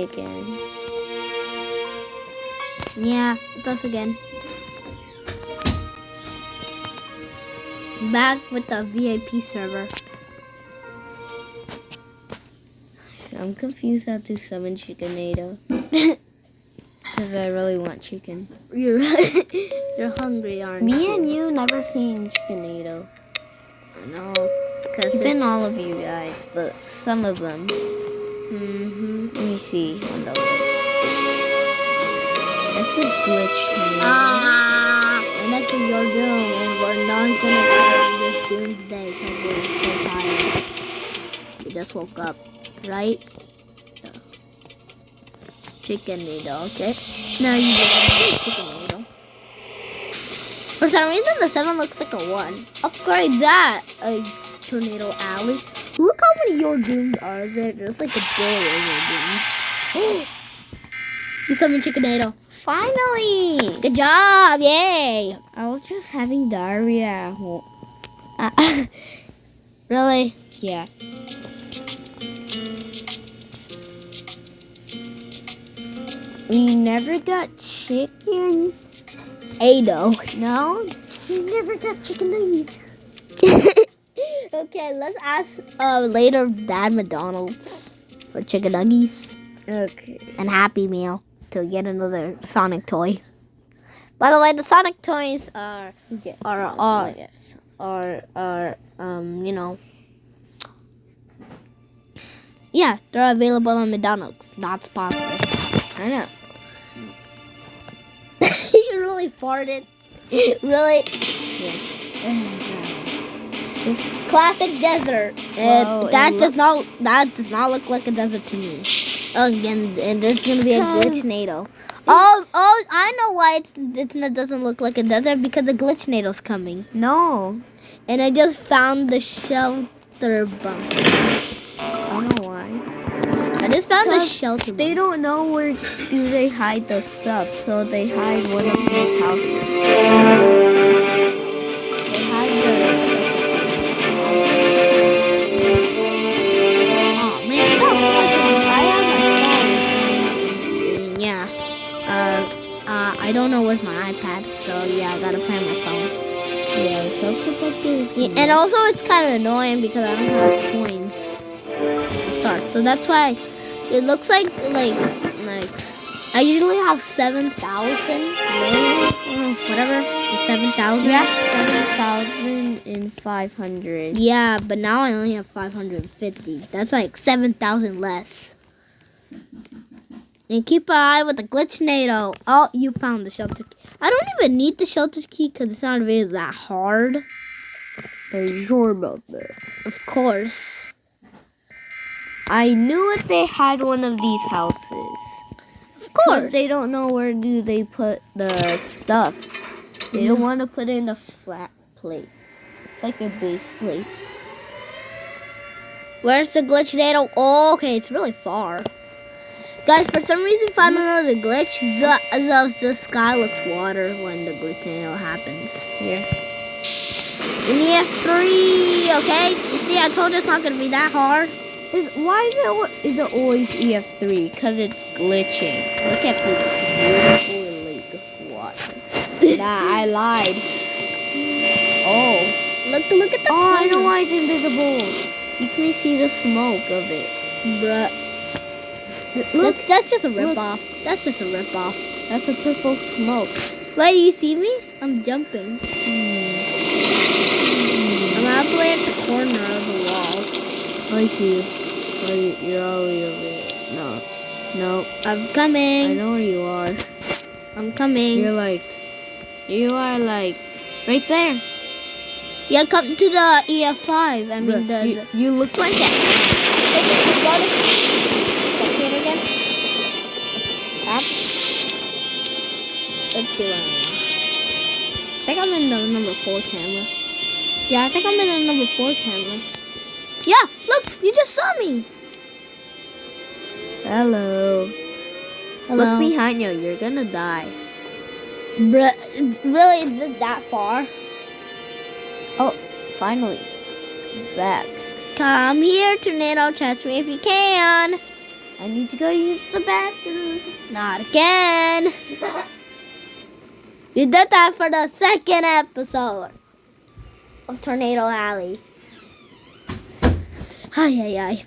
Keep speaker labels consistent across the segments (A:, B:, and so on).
A: again.
B: Yeah, it's us again. Back with the VIP server.
A: I'm confused how to summon Chickenado. Because I really want chicken.
B: You're hungry, aren't you?
A: Me and you never seen Chickenado.
B: I know. Because
A: Even all of you guys, but some of them.
B: Mm-hmm.
A: Let me see on the list. That's his glitch name.
B: And next is your doom, and we're not gonna try this doomsday because we're so tired. We just woke up, right? Yeah. Chicken noodle, okay? No, you just chicken noodle. For some reason, the 7 looks like a 1. Upgrade that, a tornado alley. Look how many your dooms are there. There's like a billion your dooms. You summoned chicken noodle.
A: Finally!
B: Good job! Yay!
A: I was just having diarrhea.
B: Really?
A: Yeah. We never got chicken.
B: Ado.
A: No? We never got chicken nuggets.
B: Okay, let's ask later Dad McDonald's for chicken nuggies
A: Okay.
B: and Happy Meal to get another Sonic toy. By the way, the Sonic toys are you know, yeah, they're available on McDonald's, not sponsored.
A: I know.
B: You really farted. Really?
A: This,
B: Classic desert.
A: Well,
B: That
A: it
B: does not look like a desert to me. Again, and there's gonna be a glitch-nado. Oh, I know why it doesn't look like a desert, because the glitch-nado's coming.
A: no.
B: And I just found the shelter bunker.
A: I don't know why.
B: I just found the
A: Because
B: shelter bunker.
A: They don't know where do they hide the stuff, so they hide one of these houses. They hide
B: Oh man, I have my phone. Yeah. I don't know where's my iPad, so yeah, I gotta play on my phone.
A: Yeah, shelter bunkers.
B: Yeah, and also it's kind of annoying because I don't have coins to start. So that's why it looks like I usually have 7,000 whatever, 7,000.
A: Yeah, 7,500.
B: Yeah, but now I only have 550. That's like 7,000 less. And keep an eye with the glitch-nado. Oh, you found the shelter key. I don't even need the shelter key because it's not really that hard.
A: Are you sure about that?
B: Of course.
A: I knew it. They hide one of these houses.
B: Of course.
A: Because they don't know where do they put the stuff. They don't want to put it in a flat place. It's like a base plate.
B: Where's the glitch-nado? Oh, okay, it's really far. Guys, for some reason, if I don't know the glitch, the sky looks water when the glitch-nado happens.
A: Here.
B: In EF3, okay? You see, I told you it's not going to be that hard.
A: Why is it always EF3? Because it's glitching. Look at this beautiful lake of water. Nah, I lied. Oh.
B: Look at the
A: Oh, I know
B: corner.
A: why it's invisible. You can see the smoke of it.
B: Bruh.
A: Look,
B: That's just a rip-off. That's just a rip-off.
A: that's a purple smoke.
B: Wait, you see me? I'm jumping. I'm actually at the corner of the walls.
A: I see you. You're all the way over there. No.
B: I'm coming.
A: I know where you are.
B: I'm coming.
A: You are like right there.
B: Yeah, come to the EF5. I mean,
A: You look like that.
B: Spectator again. Up. Let's see where I am. I think I'm in the number 4 camera. Yeah, I think I'm in the number 4 camera. Yeah, look, you just saw me.
A: Hello.
B: Hello.
A: Look behind you. You're gonna die.
B: Bruh, really, is it that far?
A: Oh, finally. Back.
B: Come here, tornado, catch me if you can.
A: I I need to go use the bathroom.
B: Not again. You did that for the second episode of Tornado Alley. Ay, ay, ay.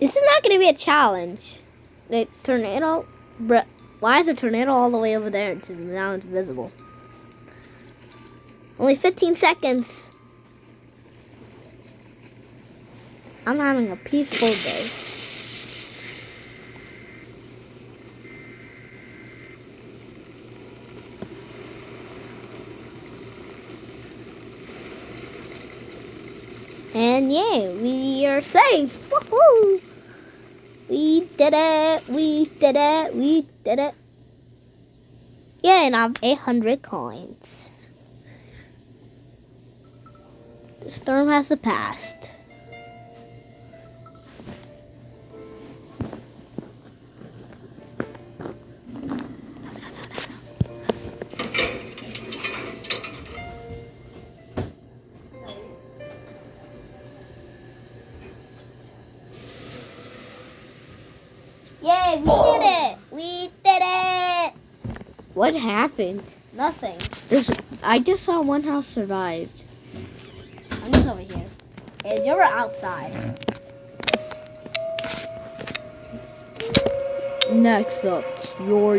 B: This is not going to be a challenge. The tornado, bruh, why is the tornado all the way over there? It's now invisible. Only 15 seconds. I'm having a peaceful day. And yeah, we are safe. Woohoo! We did it. We did it. We did it. Yeah, and I have 800 coins. The storm has passed. Yay, we did it! We did it!
A: What happened?
B: Nothing.
A: I just saw one house survived.
B: I'm just over here. And you're outside.
A: Next up, your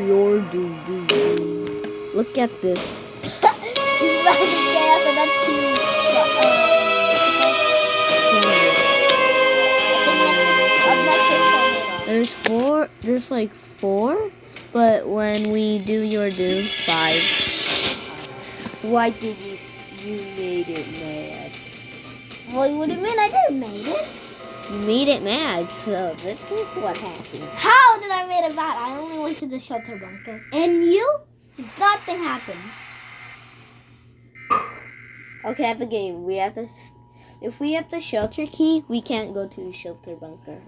A: do. Look at this.
B: He's about to gas and that's
A: There's like 4, but when we do your do, 5. Why did you made it mad?
B: Well, what do you mean I didn't make it?
A: You made it mad, so this is what happened.
B: How did I make it bad? I only went to the shelter bunker. And you? Nothing happened.
A: Okay, at the game, we have to. If we have the shelter key, we can't go to the shelter bunker.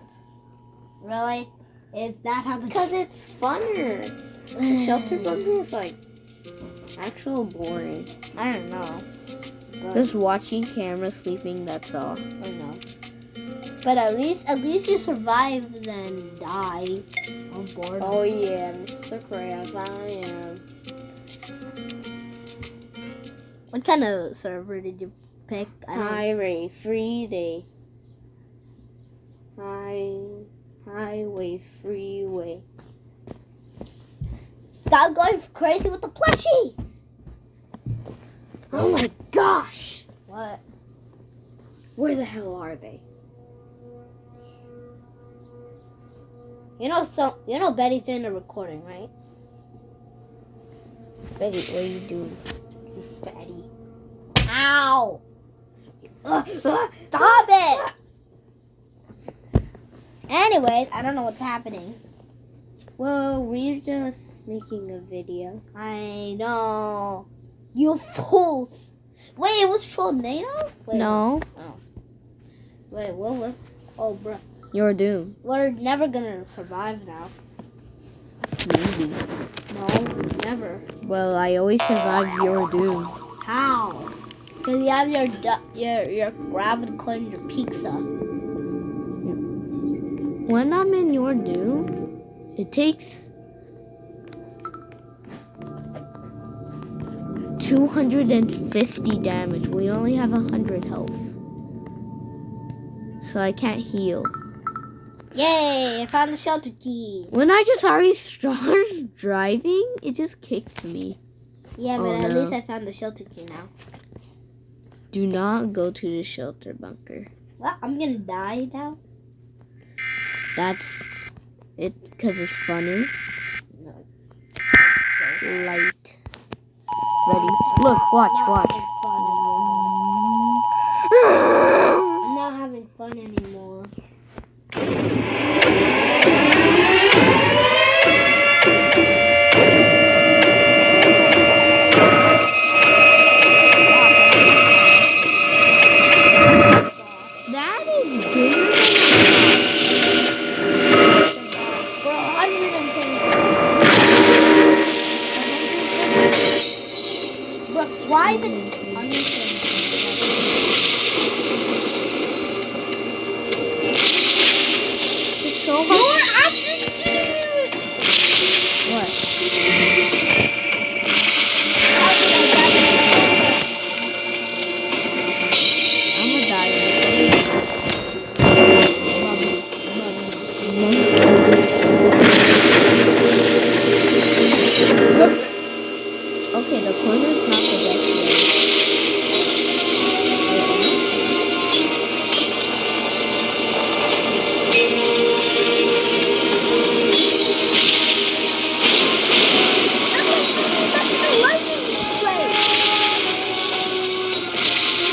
B: Really? Is that how the...
A: Because it's funner. The shelter bunker is like actual boring.
B: I don't know.
A: Just watching cameras sleeping, that's all.
B: I know. But at least you survived and die of boredom.
A: Oh yeah, Mr. Krabs, I am.
B: What kind of server did you pick?
A: Highway freeway. Highway freeway.
B: Stop going crazy with the plushie!
A: Oh my gosh!
B: What?
A: Where the hell are they?
B: You know Betty's doing the recording, right?
A: Betty, what are you doing?
B: You fatty. Ow! Stop it! Anyways, I don't know what's happening.
A: Well, we're just making a video.
B: I know. You fools. Wait, it was tornado? Wait,
A: No.
B: Oh. Wait, what was... Oh, bruh.
A: You're doomed.
B: We're never gonna survive now.
A: Maybe.
B: No, never.
A: Well, I always survive your doom.
B: How? Because you have your gravity coin and your pizza.
A: When I'm in your doom, it takes 250 damage. We only have 100 health. So I can't heal.
B: Yay, I found the shelter key.
A: When I just already start driving, it just kicks me.
B: Yeah, but
A: Oh,
B: at
A: no.
B: least I found the shelter key now.
A: Do not go to the shelter bunker.
B: Well, I'm gonna die now.
A: That's it, because it's funny.
B: No.
A: Light. Ready? Look, watch.
B: I'm not having fun anymore.
A: That is bigger.
B: For 170. Bro, why is it 170?
A: know how. What? I'm gonna die. Okay, the corner's not the best way.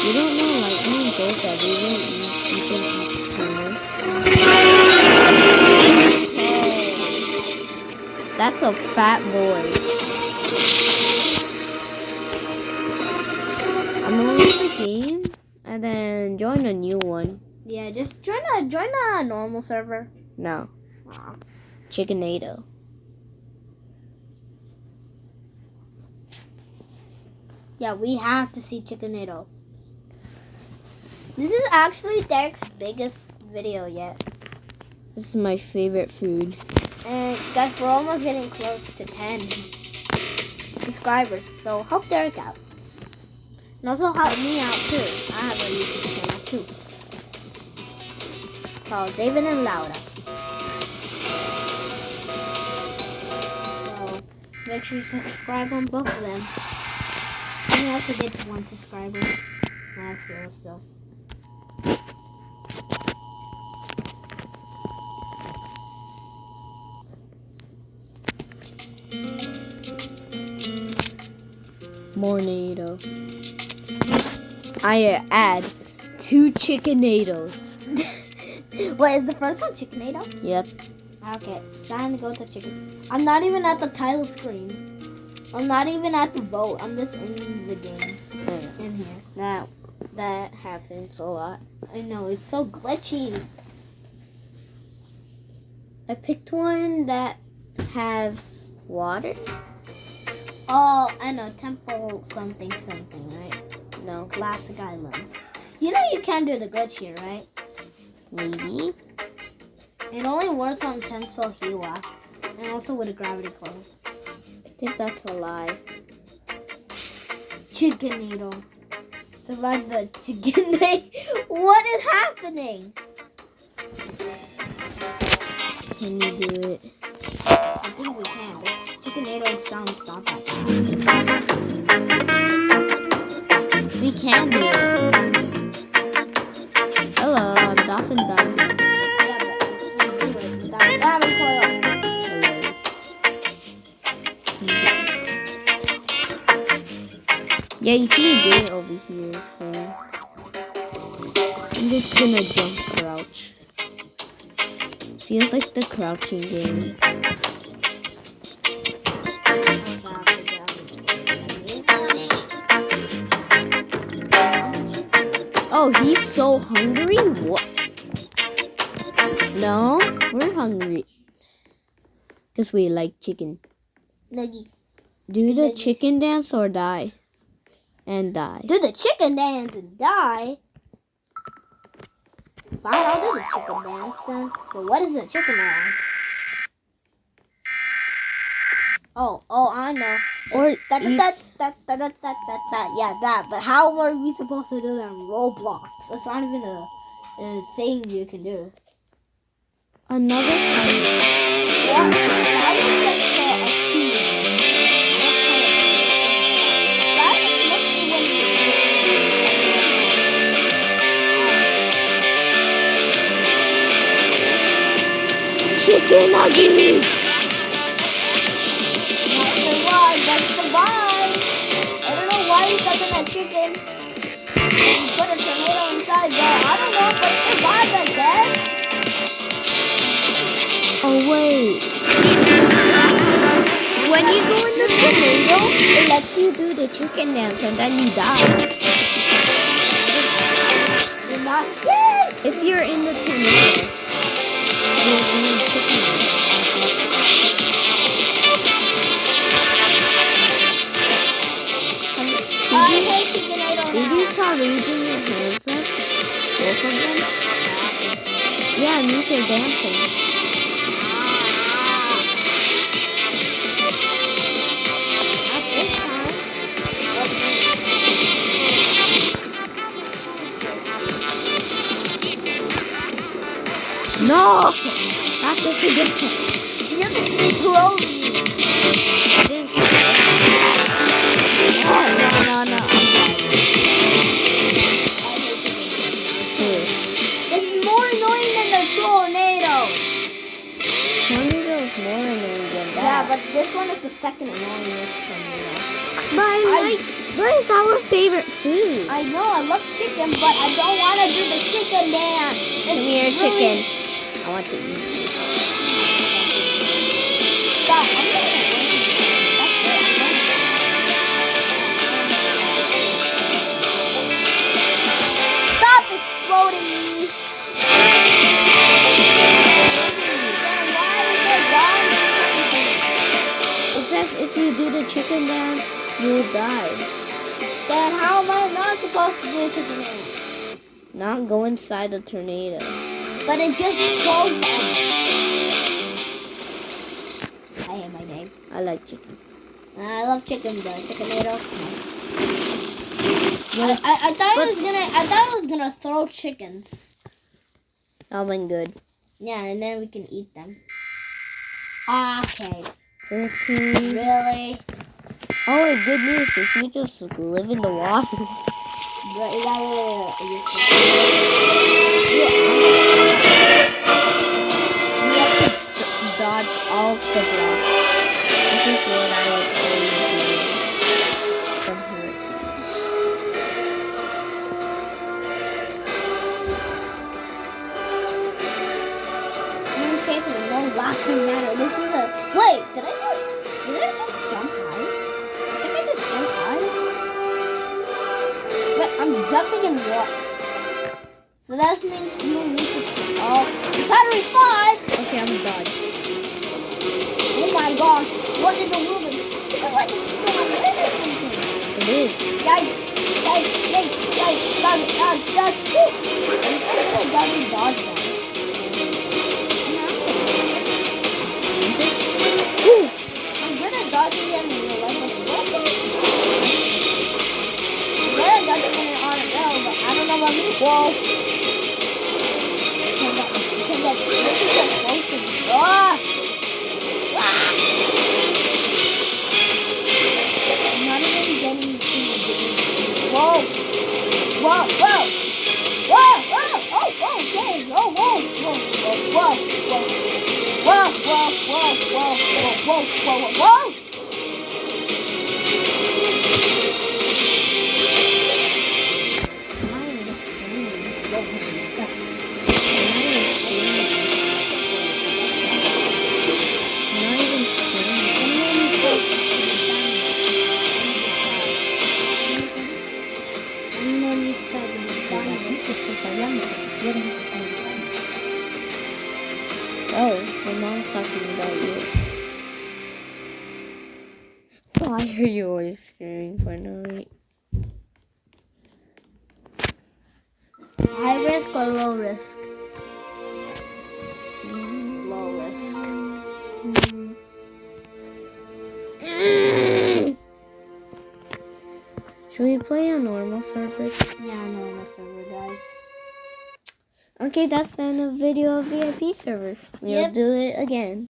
A: You don't know lightning goes everywhere you can each corner. That's a fat boy. I'm gonna leave the game and then join a new one.
B: Yeah, just join a normal server.
A: No. Chickenado.
B: Yeah, we have to see Chickenado. This is actually Derek's biggest video yet.
A: This is my favorite food.
B: And guys, we're almost getting close to 10 subscribers. So help Derek out. And also help me out too. I have a YouTube channel too. Called David and Laura. So make sure you subscribe on both of them. We have to get to 1 subscriber. That's zero still.
A: Mornado. I add 2 chickenados.
B: Wait, is the first one Chickenado?
A: Yep.
B: Okay, time to go to chicken. I'm not even at the title screen. I'm not even at the vote. I'm just in the game. In here.
A: That happens a lot.
B: I know, it's so glitchy.
A: I picked one that has water.
B: Oh, I know, temple something, right?
A: No,
B: Classic Islands. You know you can do the glitch here, right?
A: maybe.
B: It only works on Temple Hila. And also with a gravity claw.
A: I think that's a lie.
B: Chickenado. Survive the chicken day. What is happening?
A: Can you do it?
B: I think we can, but Chickenado sounds not that bad.
A: We can do it. Hello, I'm Dolphin Diamond.
B: Yeah, but I can't do it without a gravity coil.
A: Hello. Yeah, you can do it over here, so I'm just gonna jump crouch. Feels like the crouching game. Oh, he's so hungry? What? No, we're hungry. Because we like chicken.
B: Nuggy.
A: Do the
B: Nuggies.
A: chicken dance or die. And die.
B: Do the chicken dance and die? Fine, I'll do the chicken dance then. But what is a chicken dance? Oh, I know.
A: Or
B: It's that. Yeah, that. But how are we supposed to do that in Roblox? That's not even a thing you can do.
A: another fight.
B: What? How do you set a team? What kind of team? That must be when you
A: Chicken nuggets!
B: Survive. I don't know why he's stuck in that chicken. You put a tomato inside, but I don't know, but survive, I guess.
A: Oh, wait. When you go in the tornado, it lets you do the chicken dance and then you die.
B: You're not dead.
A: If you're in the tornado, you're doing chicken dance.
B: I hate chicken, I don't
A: Did you
B: know.
A: start raising your hands up? Both of them? Yeah, it means you're dancing. No! Not this again.
B: You have to throw me.
A: No.
B: This is more annoying than the tornado.
A: Tornado is more annoying than that.
B: Yeah, but this one is the second annoyingest tornado.
A: But it's our favorite food.
B: I know, I love chicken, but I don't want to do the chicken dance.
A: Come here, chicken. I want to eat you.
B: Stop. I'm gonna go. That's it. Stop exploding me. Then why is there bombs?
A: It says if you do the chicken dance, you will die.
B: Then how am I not supposed to do the chicken dance?
A: Not go inside the tornado.
B: But it just goes down. I hate my name.
A: I like chicken.
B: I love chicken, but chickenado.
A: What?
B: I thought it was gonna throw chickens.
A: That went good.
B: Yeah, and then we can eat them. Okay.
A: Okay.
B: Really?
A: Oh wait, good news. If you just live in the water.
B: But is that really useful?
A: You have to dodge all of the blocks. This is what I was always doing from hurricanes.
B: Okay, so no laughing matter. This is a wait. Did I just jump high? I think I just jumped high. But I'm jumping in water. So that means you don't need to swim. Oh, battery 5.
A: Okay, I'm dodged.
B: Oh my gosh! What is the movement? It's like a storm wind or something.
A: It is.
B: Yikes! Yikes! Yikes! Yikes! Dodge! Dodge! Dodge! Woo! I'm so good at dodging dodge balls. I'm good at dodging them in real life, but what about I'm good at dodging them on a hill, but I don't know about me. Whoa! You can't get close to me. Ah! I'm not even getting to the game. Whoa! Whoa! Whoa! Whoa! Whoa! Oh! Okay! Oh! Whoa! Whoa! Whoa! Whoa! Whoa! Whoa! Whoa! Whoa! Whoa! Whoa! Whoa! Whoa!
A: Oh, my mom's talking about you. Why are you always screaming for no reason?
B: High risk or low risk? Low risk.
A: Should we play a normal server?
B: Yeah, normal server, guys.
A: Okay, that's the end of the video of VIP server. We'll
B: Yep.
A: do it again.